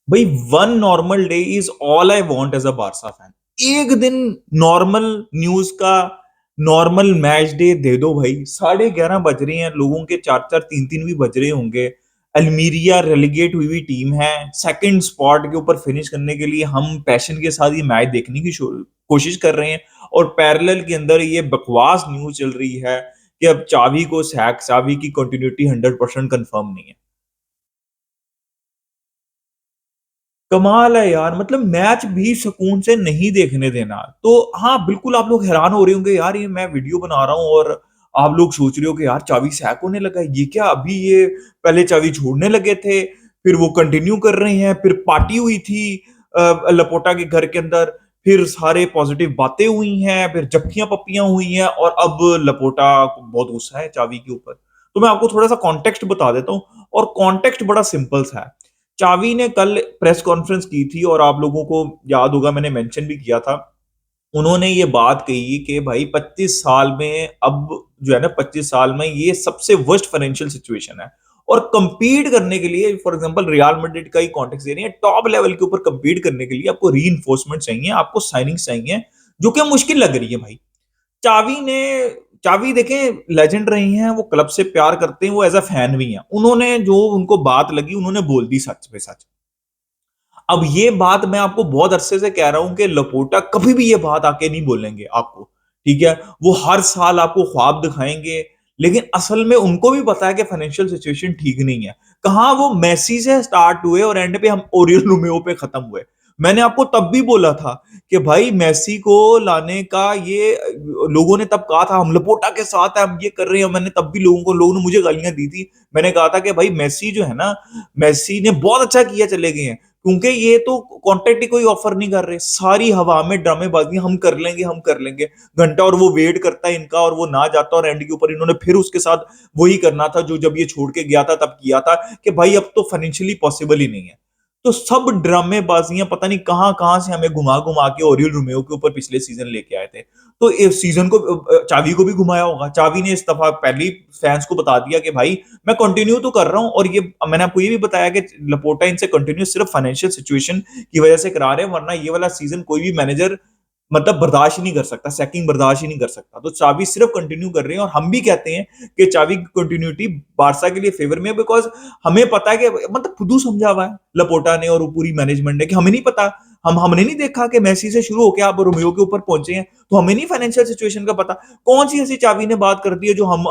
भाई, one normal day is all I want as a Barca fan. एक दिन normal news का, normal match day दे दो भाई। 11:30 बज रहे हैं, लोगों के 4-4 3-3 भी बज रहे होंगे। अल्मीरिया रेलीगेट हुई हुई टीम है, सेकंड स्पॉट के ऊपर फिनिश करने के लिए हम पैशन के साथ ये मैच देखने की कोशिश कर रहे हैं। और पैरेलल के अंदर ये बकवास न्यूज चल रही है कि अब चावी को सैक, चावी की कंटिन्यूटी 100% कंफर्म नहीं है। कमाल है यार, मतलब मैच भी सुकून से नहीं देखने देना। तो हाँ, बिल्कुल आप लोग हैरान हो रहे होंगे यार, ये मैं वीडियो बना रहा हूँ और आप लोग सोच रहे हो कि यार चावी सैक होने लगा है, ये क्या? अभी ये पहले चावी छोड़ने लगे थे, फिर वो कंटिन्यू कर रहे हैं, फिर पार्टी हुई थी लपोटा के घर के अंदर, फिर सारे पॉजिटिव बातें हुई हैं, फिर जप्फियां पप्पियां हुई हैं, और अब लपोटा को बहुत गुस्सा है चावी के ऊपर। तो मैं आपको थोड़ा सा कॉन्टेक्स्ट बता देता हूँ, और कॉन्टेक्स्ट बड़ा सिंपल सा है। चावी ने कल प्रेस कॉन्फ्रेंस की थी, और आप लोगों को याद होगा मैंने मेंशन भी किया था। उन्होंने ये बात कही कि भाई 25 साल में, अब जो है ना, 25 साल में ये सबसे वर्स्ट फाइनेंशियल सिचुएशन है। और कंपीट करने के लिए, फॉर एग्जांपल रियल मैड्रिड का ही कॉन्टेक्स्ट दे रही है, टॉप लेवल के ऊपर कंपीट करने के लिए आपको रीइंफोर्समेंट चाहिए, आपको साइनिंग चाहिए, जो कि मुश्किल लग रही है भाई। चावी ने चावी देखें, लेजेंड रही हैं, वो क्लब से प्यार करते हैं, वो एज अ फैन भी हैं। उन्होंने जो उनको बात लगी, उन्होंने बोल दी सच पे सच। अब ये बात मैं आपको बहुत अरसे से कह रहा हूं कि लपोटा कभी भी ये बात आके नहीं बोलेंगे आपको, ठीक है? वो हर साल आपको ख्वाब दिखाएंगे, लेकिन असल में उनको भी पता है कि फाइनेंशियल सिचुएशन ठीक नहीं है। कहां वो मेसी से स्टार्ट हुए और एंड पे हम ओरियल रोमेओ पे खत्म हुए। मैंने आपको तब भी बोला था कि भाई मेसी को लाने का ये, लोगों ने तब कहा था हम लपोटा के साथ है, हम ये कर रहे हैं। मैंने तब भी लोगों ने मुझे गालियां दी थी। मैंने कहा था कि भाई मेसी जो है ना, मेसी ने बहुत अच्छा किया चले गए हैं, क्योंकि ये तो कॉन्ट्रैक्ट ही कोई ऑफर नहीं कर रहे, सारी हवा में ड्रामेबाजी, हम कर लेंगे हम कर लेंगे घंटा, और वो वेट करता है इनका, और वो ना जाता, और एंड के ऊपर इन्होंने फिर उसके साथ वही करना था जो जब ये छोड़ के गया था तब किया था, कि भाई अब तो फाइनेंशियली पॉसिबल ही नहीं है। तो सब ड्रामेबाजियां पता नहीं कहां कहां से हमें घुमा घुमा के ओरियल रोमेओ के ऊपर पिछले सीजन लेके आए थे। तो इस सीजन को चावी को भी घुमाया होगा। चावी ने इस दफा पहली फैंस को बता दिया कि भाई मैं कंटिन्यू तो कर रहा हूं, और ये मैंने आपको ये भी बताया कि लपोटा इनसे कंटिन्यू सिर्फ फाइनेंशियल सिचुएशन की वजह से करा रहे हैं, वरना ये वाला सीजन कोई भी मैनेजर मतलब बर्दाश्त ही नहीं कर सकता, सैकिंग बर्दाश्त ही नहीं कर सकता। तो चावी सिर्फ कंटिन्यू कर रहे हैं, और हम भी कहते हैं कि चावी की कंटिन्यूटी बारसा के लिए फेवर में है, बिकॉज हमें पता है कि मतलब खुद समझा हुआ है लपोटा ने और वो पूरी मैनेजमेंट ने कि हमें नहीं पता, हमने नहीं देखा कि मेसी से शुरू होकर आप रोमियो के ऊपर पहुंचे हैं, तो हमें नहीं फाइनेंशियल सिचुएशन का पता। कौन सी ऐसी चावी ने बात कर दी है जो हम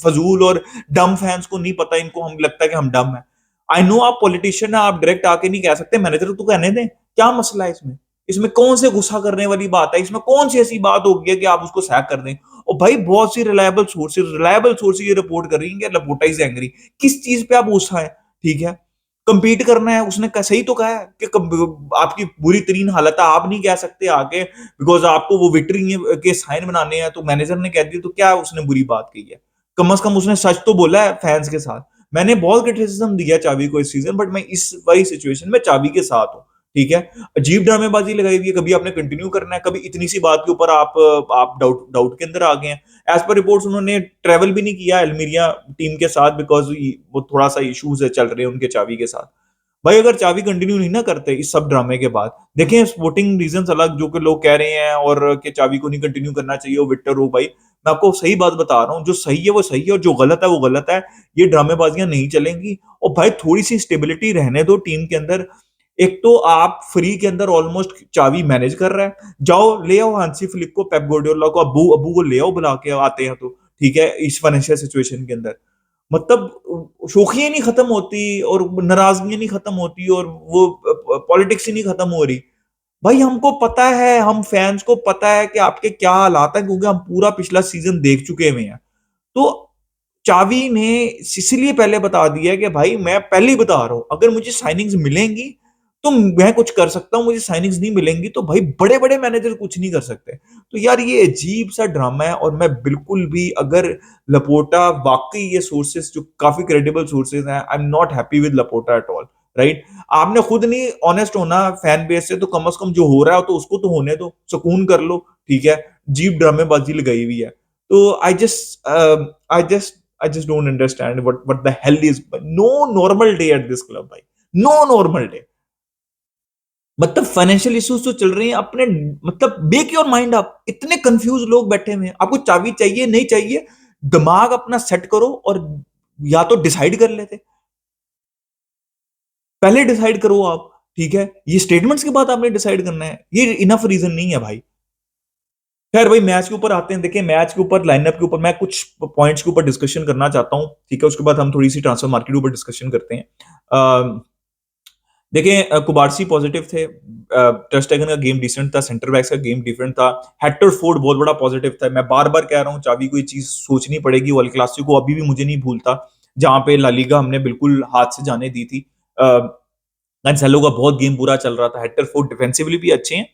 फजूल और डम फैंस को नहीं पता, इनको हम लगता है कि हम डम है। आई नो आप पॉलिटिशियन है, आप डायरेक्ट आके नहीं कह सकते, मैनेजर तो कहने दें, क्या मसला है इसमें? इसमें कौन से गुस्सा करने वाली बात है? इसमें कौन सी ऐसी बात होगी है कि आप उसको सैक कर दें? और भाई बहुत सी रिलायबल सोर्सेज ये रिपोर्ट कर रही है कि लपोटा इज एंग्री। किस चीज पे आप गुस्सा है? ठीक है, कंपीट करना है, उसने सही तो कहा है कि आपकी बुरी तरीन हालत है, आप नहीं कह सकते आगे, बिकॉज आपको वो विक्ट्री के साइन बनाने हैं, तो मैनेजर ने कह दिया, तो क्या उसने बुरी बात कही है? कम से कम उसने सच तो बोला है फैंस के साथ। मैंने बहुत क्रिटिसिज्म दिया चावी को इस सीजन, बट मैं इस वाली सिचुएशन में चावी के साथ हूँ। ठीक है, अजीब ड्रामेबाजी लगाई हुई है, कभी आपने कंटिन्यू करना है, कभी इतनी सी बात के ऊपर आप डाउट डाउट के अंदर आ गए हैं। एज पर रिपोर्ट्स उन्होंने ट्रेवल भी नहीं किया अल्मीरिया टीम के साथ, बिकॉज वो थोड़ा सा इश्यूज है चल रहे हैं उनके चावी के साथ। भाई अगर चावी कंटिन्यू नहीं ना करते इस सब ड्रामे के बाद, देखें स्पोर्टिंग रीजंस अलग जो कि लोग कह रहे हैं, और कि चावी को नहीं कंटिन्यू करना चाहिए, वो विक्टर हो भाई। मैं आपको सही बात बता रहा हूँ, जो सही है वो सही है, और जो गलत है वो गलत है। ये ड्रामेबाजियां नहीं चलेंगी। और भाई थोड़ी सी स्टेबिलिटी रहने दो टीम के अंदर। एक तो आप फ्री के अंदर ऑलमोस्ट चावी मैनेज कर रहा है, जाओ ले आओ हांसी फ्लिक को, पेप गार्डियोला को, अबू अबू को ले आओ बुला के आते हैं तो, ठीक है, इस फाइनेंशियल सिचुएशन के अंदर। मतलब शोखियां नहीं खत्म होती, और नाराजगियां नहीं खत्म होती, और वो पॉलिटिक्स ही नहीं खत्म हो रही। भाई हमको पता है, हम फैंस को पता है कि आपके क्या हालात है, क्योंकि हम पूरा पिछला सीजन देख चुके हुए हैं। तो चावी ने इसलिए पहले बता दिया है कि भाई मैं पहले ही बता रहा हूं, अगर मुझे साइनिंग्स मिलेंगी तो मैं कुछ कर सकता हूं, मुझे साइनिंग्स नहीं मिलेंगी तो भाई बड़े बड़े मैनेजर कुछ नहीं कर सकते। तो यार ये अजीब सा ड्रामा है, और मैं बिल्कुल भी, अगर लपोटा वाकई, ये सोर्सेस जो काफी क्रेडिबल सोर्सेस हैं, I am not happy with Laporta at all. Right, आपने खुद नहीं ऑनेस्ट होना फैन बेस से, तो कम से कम जो हो रहा है तो उसको तो होने दो, सुकून कर लो। ठीक है, जीप ड्रामेबाजी लगाई हुई है। तो I just don't understand what the hell is, no normal day at this club भाई। No normal day. मतलब फाइनेंशियल इश्यूज तो चल रहे हैं अपने, मतलब मेक योर माइंड अप, इतने कंफ्यूज लोग बैठे हुए हैं, आपको चाबी चाहिए नहीं चाहिए, दिमाग अपना सेट करो और या तो डिसाइड कर लेते, पहले डिसाइड करो आप, ठीक है, ये स्टेटमेंट्स के बाद आपने डिसाइड करना है, ये इनफ रीजन नहीं है भाई। खैर भाई मैच के ऊपर आते हैं, देखिए मैच के ऊपर लाइनअप के ऊपर मैं कुछ पॉइंट्स के ऊपर डिस्कशन करना चाहता हूं, ठीक है, उसके बाद हम थोड़ी सी ट्रांसफर मार्केट के ऊपर डिस्कशन करते हैं। देखिए कुबारसी पॉजिटिव थे, टर्स्टेगन का गेम डिसेंट था, सेंटर बैक्स का गेम डिफरेंट था, हेक्टर फोर्ड बहुत बड़ा पॉजिटिव था। मैं बार बार कह रहा हूँ चाबी को ये चीज सोचनी पड़ेगी, वर्ल्ड क्लासिको अभी भी मुझे नहीं भूलता जहां पे ला लीगा हमने बिल्कुल हाथ से जाने दी थी। कैंसेलो का बहुत गेम बुरा चल रहा था, हेक्टर फोर्ड डिफेंसिवली भी अच्छे हैं,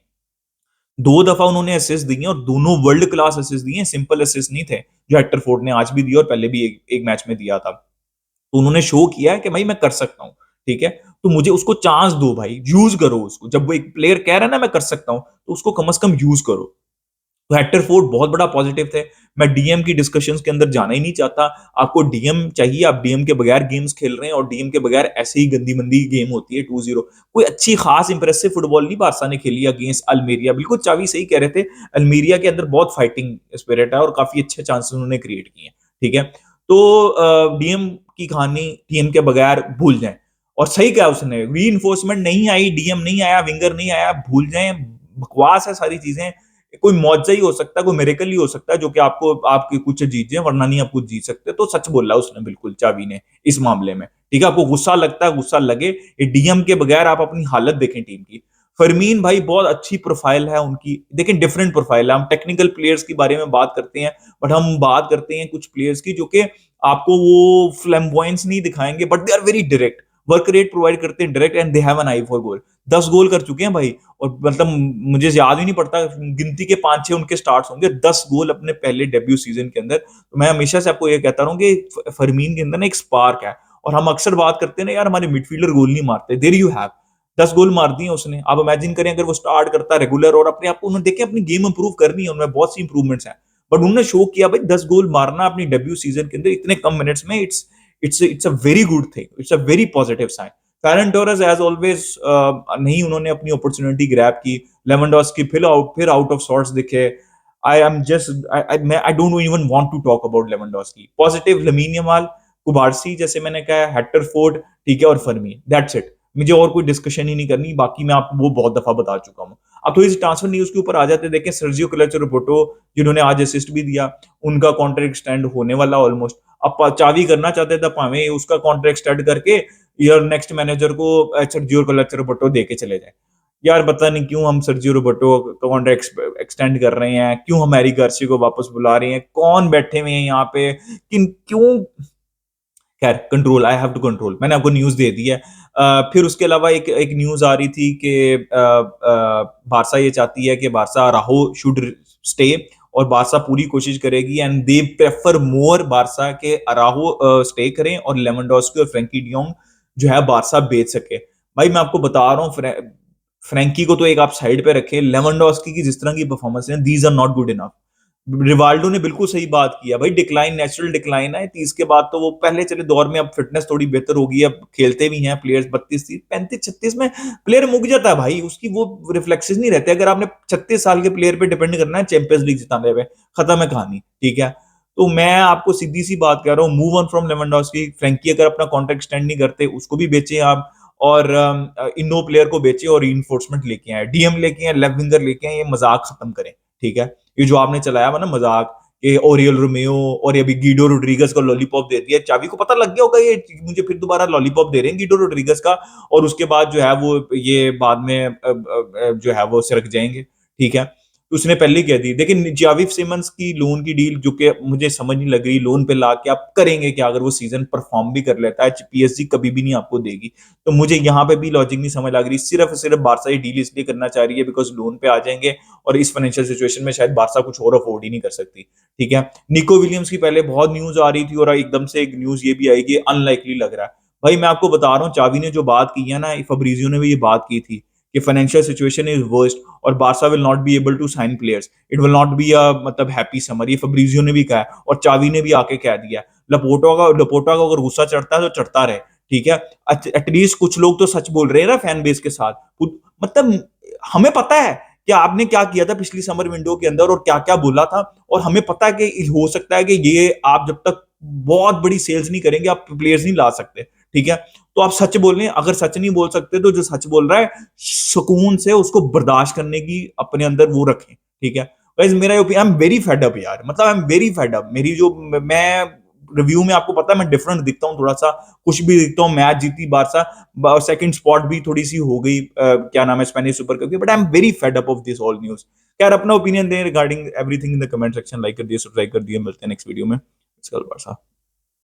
दो दफा उन्होंने असिस्ट दिए और दोनों वर्ल्ड क्लास असिस्ट दिए, सिंपल असिस्ट नहीं थे जो हेक्टर फोर्ड ने आज भी दिया और पहले भी एक मैच में दिया था। तो उन्होंने शो किया है कि भाई मैं कर सकता हूँ, ठीक है, तो मुझे उसको चांस दो भाई, यूज करो उसको, जब वो एक प्लेयर कह रहा है ना मैं कर सकता हूँ तो उसको कम से कम यूज करो। तो हेक्टर फोर्ड बहुत बड़ा पॉजिटिव थे। मैं डीएम की डिस्कशंस के अंदर जाना ही नहीं चाहता, आपको डीएम चाहिए, आप डीएम के बगैर गेम्स खेल रहे हैं और डीएम के बगैर ऐसे ही गंदी मंदी गेम होती है 2-0। कोई अच्छी खास इंप्रेसिव फुटबॉल नहीं बारसा ने खेली अगेंस्ट अल्मेरिया, बिल्कुल चावी सही कह रहे थे, अल्मेरिया के अंदर बहुत फाइटिंग स्पिरिट है और काफी अच्छे चांसेस उन्होंने क्रिएट किए हैं, ठीक है। तो डीएम की कहानी डीएम के बगैर भूल जाएं, और सही कहा उसने, री नहीं आई, डीएम नहीं आया, विंगर नहीं आया, भूल जाएं, बकवास है सारी चीजें। कोई मौजा ही हो सकता है, कोई मेरेकल ही हो सकता है जो कि आपको आपके कुछ जीत जाए, वरना नहीं आप कुछ जीत सकते। तो सच बोला उसने बिल्कुल चावी ने इस मामले में, ठीक है, आपको गुस्सा लगता है गुस्सा लगे, ये डीएम के बगैर आप अपनी हालत देखें टीम की। फरमीन भाई बहुत अच्छी प्रोफाइल है उनकी, लेकिन डिफरेंट प्रोफाइल है, हम टेक्निकल प्लेयर्स के बारे में बात करते हैं, बट हम बात करते हैं कुछ प्लेयर्स की जो कि आपको वो फ्लैम्बॉयंस नहीं दिखाएंगे, but they are very direct, work rate provide करते हैं direct, and they have an eye for goal. 10 goal कर चुके हैं भाई, और मतलब मुझे याद ही नहीं पड़ता, गिनती के 5-6 उनके स्टार्ट होंगे, 10 गोल अपने पहले डेब्यू सीजन के अंदर। तो मैं हमेशा से आपको ये कहता रहा हूँ कि फरमीन के अंदर ना एक स्पार्क है, और हम अक्सर बात करते हैं ना यार हमारे मिडफील्डर गोल नहीं मारते, देयर यू हैव, 10 गोल मार दिए उसने। आप इमेजिन करें अगर वो स्टार्ट करता रेगुलर और अपने आप को, उन्होंने देखे अपनी गेम इंप्रूव करनी है, उनमें बहुत सी इंप्रूवमेंट्स हैं, बट उन्होंने शो किया भाई 10 गोल मारना अपनी डेब्यू सीजन के अंदर इतने कम मिनट्स में, it's a very good thing, it's a very positive sign. Ferran Torres as always नहीं उन्होंने अपनी अपॉर्चुनिटी ग्रैब की, लेवेंडोस्की फिर आउट ऑफ सॉर्ट्स दिखे। I am just I don't even want to talk about Lewandowski. Positive Lamine Yamal, Cubarsi जैसे मैंने कहा, Hector Ford, ठीक है, और फर्मी, दैट्स इट। मुझे और कोई डिस्कशन ही नहीं करनी, बाकी मैं आपको वो बहुत दफा बता चुका हूँ। अब थोड़ी सी ट्रांसफर न्यूज के ऊपर आ जाते हैं, देखें सर्जियो क्लेचर जिन्होंने आज असिस्ट भी दिया, उनका कॉन्ट्रैक्ट एक्सटेंड होने वाला ऑलमोस्ट। अब चावी करना चाहते थे भावे उसका कॉन्ट्रैक्ट एक्सटेंड करके यार नेक्स्ट मैनेजर को सर्जियो क्लेचर दे के चले जाए। यार पता नहीं क्यों हम सर्जियो रोबर्टो का कॉन्ट्रैक्ट एक्सटेंड कर रहे हैं, क्यों हम हैरी गार्सिया को वापस बुला रहे हैं, कौन बैठे हुए हैं यहाँ पे, किन क्यों। खैर control, I have to control, मैंने आपको न्यूज दे दी है। फिर उसके अलावा एक न्यूज आ रही थी कि बारसा ये चाहती है कि बारसा राहो शुड स्टे, और बारसा पूरी कोशिश करेगी, and they prefer more Barça के अराहो स्टे करें और लेवेंडोस्की और फ्रैंकी डियोंग जो है बारसा बेच सके। भाई मैं आपको बता रहा हूँ, फ्रैंकी को तो एक आप साइड पे रखे, लेवेंडोस्की की जिस तरह की परफॉर्मेंस है, these are not good enough. Rivaldo ने बिल्कुल सही बात किया भाई, डिक्लाइन नेचुरल डिक्लाइन है 30 के बाद, तो वो पहले चले दौर में अब फिटनेस थोड़ी बेहतर होगी, अब खेलते भी हैं प्लेयर्स 32 35 36 में प्लेयर मुक जाता है भाई, उसकी वो रिफ्लेक्सेस नहीं रहते। अगर आपने 36 साल के प्लेयर पे डिपेंड करना है चैंपियंस लीग जिताने पे, खत्म है कहानी, ठीक है। तो मैं आपको सीधी सी बात कह रहा हूँ, move on from Lewandowski. Frankie अगर अपना कॉन्ट्रैक्ट स्टैंड नहीं करते उसको भी बेचे आप, और इन 2 प्लेयर को बेचे और रीइंफोर्समेंट लेके आए, डीएम लेके आए, लेफ्ट विंगर लेके आए, ये मजाक खत्म करें, ठीक है। ये जो आपने चलाया हुआ ना मजाक, ये ओरियल रोमेओ और ये भी गीडो रोड्रिगस को लॉलीपॉप दे दिया, चाबी को पता लग गया होगा ये मुझे फिर दोबारा लॉलीपॉप दे रहे हैं गीडो रोड्रिगस का, और उसके बाद जो है वो ये बाद में जो है वो सिरक जाएंगे, ठीक है। तो उसने पहले ही कह दी। लेकिन जावी सिमंस की लोन की डील जो कि मुझे समझ नहीं लग रही, लोन पे ला के आप करेंगे क्या अगर वो सीजन परफॉर्म भी कर लेता है, पीएसजी कभी भी नहीं आपको देगी। तो मुझे यहाँ पे भी लॉजिक नहीं समझ लग रही, सिर्फ बारसा ये डील इसलिए करना चाह रही है बिकॉज लोन पे आ जाएंगे, और इस फाइनेंशियल सिचुएशन में शायद बारसा कुछ और अफोर्ड ही नहीं कर सकती, ठीक है। निको विलियम्स की पहले बहुत न्यूज आ रही थी और एकदम से एक न्यूज ये भी आई कि अनलाइकली लग रहा है। भाई मैं आपको बता रहा हूँ, चावी ने जो बात की है ना, फब्रिजियो ने भी ये बात की थी कि फाइनेंशियल सिचुएशन इज वर्स्ट और Barca will not be able to sign players, it will not be a मतलब हैप्पी समर, ये फब्रिजियो ने भी कहा है और चावी ने भी आके कह दिया। लपोटा का अगर गुस्सा चढ़ता है तो चढ़ता रहे, ठीक है? एटलीस्ट कुछ लोग तो सच बोल रहे हैं ना फैन बेस के साथ। मतलब हमें पता है कि आपने क्या किया था पिछली समर विंडो के अंदर और क्या-क्या बोला था, और हमें पता है कि हो सकता है कि ये आप जब तक बहुत बड़ी सेल्स नहीं करेंगे, आप प्लेयर्स नहीं ला सकते, ठीक है? तो आप सच बोल रहे हैं, अगर सच नहीं बोल सकते तो जो सच बोल रहा है, सुकून से उसको बर्दाश्त करने की अपने अंदर वो रखें, ठीक है? गाइस मेरा I am very fed up यार, मतलब I am very fed up. मेरी जो मैं रिव्यू में आपको पता है मैं डिफरेंट दिखता हूँ थोड़ा सा, खुश भी दिखता हूँ, मैच जीती बारसा, सेकंड स्पॉट भी थोड़ी सी हो गई, क्या नाम है, स्पेनिश सुपर कप की, but I am very fed up of this all news. यार अपना ओपिनियन दें regarding everything in the comment section, like कर दिए, सब्सक्राइब कर दिए, मिलते हैं नेक्स्ट वीडियो में। कल बारसा।